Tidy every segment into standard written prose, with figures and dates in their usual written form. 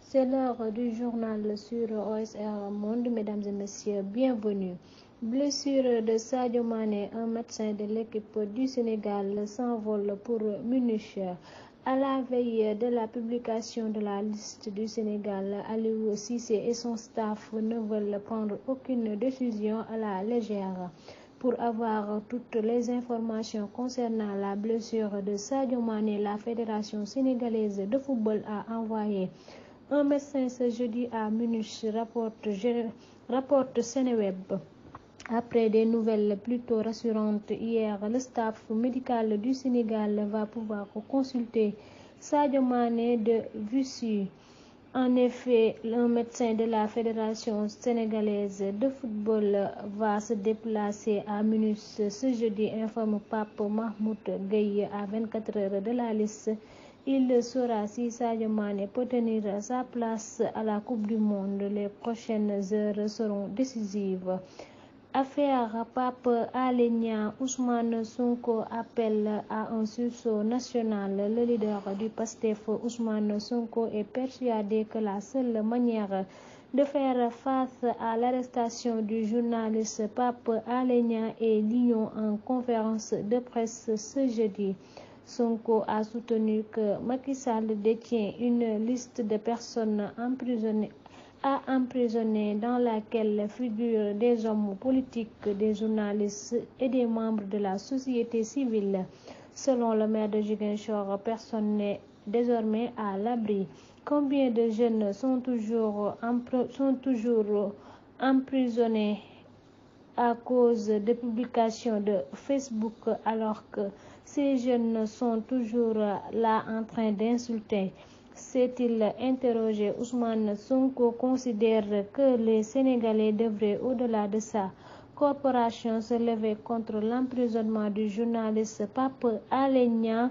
C'est l'heure du journal sur OSR Monde. Mesdames et messieurs, bienvenue. Blessure de Sadio Mané, un médecin de l'équipe du Sénégal s'envole pour Munich. À la veille de la publication de la liste du Sénégal, Aliou Cissé et son staff ne veulent prendre aucune décision à la légère. Pour avoir toutes les informations concernant la blessure de Sadio Mané, la Fédération sénégalaise de football a envoyé un médecin ce jeudi à Munich, rapporte Seneweb. Après des nouvelles plutôt rassurantes hier, le staff médical du Sénégal va pouvoir consulter Sadio Mané de visu. En effet, un médecin de la Fédération sénégalaise de football va se déplacer à Munich ce jeudi, informe Pape Mahmoud Gueye à 24 heures de la liste. Il saura si Sadio Mané peut tenir sa place à la Coupe du Monde. Les prochaines heures seront décisives. Affaire Pape Alé Niang, Ousmane Sonko appelle à un sursaut national. Le leader du PASTEF, Ousmane Sonko, est persuadé que la seule manière de faire face à l'arrestation du journaliste Pape Alé Niang est l'union en conférence de presse ce jeudi. Sonko a soutenu que Macky Sall détient une liste de personnes emprisonnées dans laquelle figurent des hommes politiques, des journalistes et des membres de la société civile. Selon le maire de Ziguinchor, personne n'est désormais à l'abri. Combien de jeunes sont toujours emprisonnés à cause de publications de Facebook alors que ces jeunes sont toujours là en train d'insulter? S'est-il interrogé? Ousmane Sonko considère que les Sénégalais devraient, au-delà de sa corporation, se lever contre l'emprisonnement du journaliste Pape Alé Niang.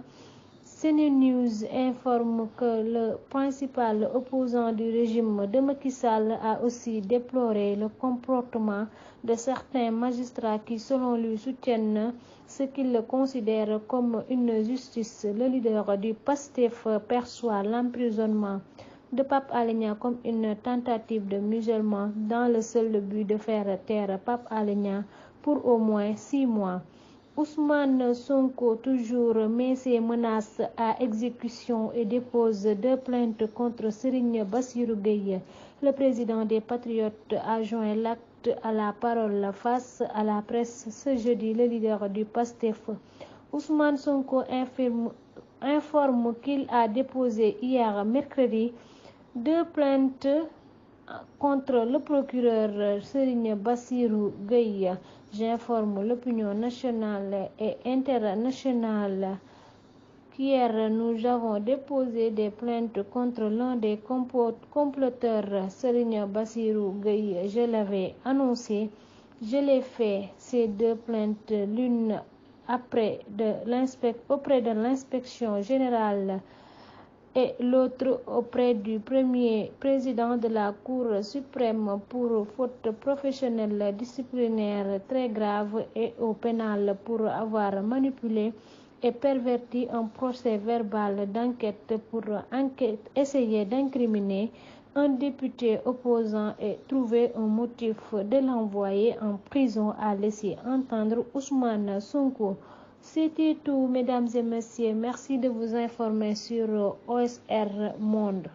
CNews informe que le principal opposant du régime de Macky Sall a aussi déploré le comportement de certains magistrats qui, selon lui, soutiennent ce qu'il considère comme une justice. Le leader du PASTEF perçoit l'emprisonnement de Pape Alé Niang comme une tentative de musellement dans le seul but de faire taire Pape Alé Niang pour au moins 6 mois. Ousmane Sonko toujours met ses menaces à exécution et dépose 2 plaintes contre Serigne Bassirou Gueye. Le président des Patriotes a joint l'acte à la parole face à la presse ce jeudi. Le leader du PASTEF, Ousmane Sonko, informe qu'il a déposé hier mercredi 2 plaintes contre le procureur Serigne Bassirou Gueye. J'informe l'opinion nationale et internationale qu'hier nous avons déposé des plaintes contre l'un des comploteurs, Serigne Bassirou Gueye. Je l'avais annoncé. Je l'ai fait, ces 2 plaintes, l'une auprès de l'inspection générale et l'autre auprès du premier président de la Cour suprême pour faute professionnelle disciplinaire très grave et au pénal pour avoir manipulé et perverti un procès verbal d'enquête pour essayer d'incriminer un député opposant et trouver un motif de l'envoyer en prison, a laissé entendre Ousmane Sonko. C'était tout, mesdames et messieurs. Merci de vous informer sur OSR Monde.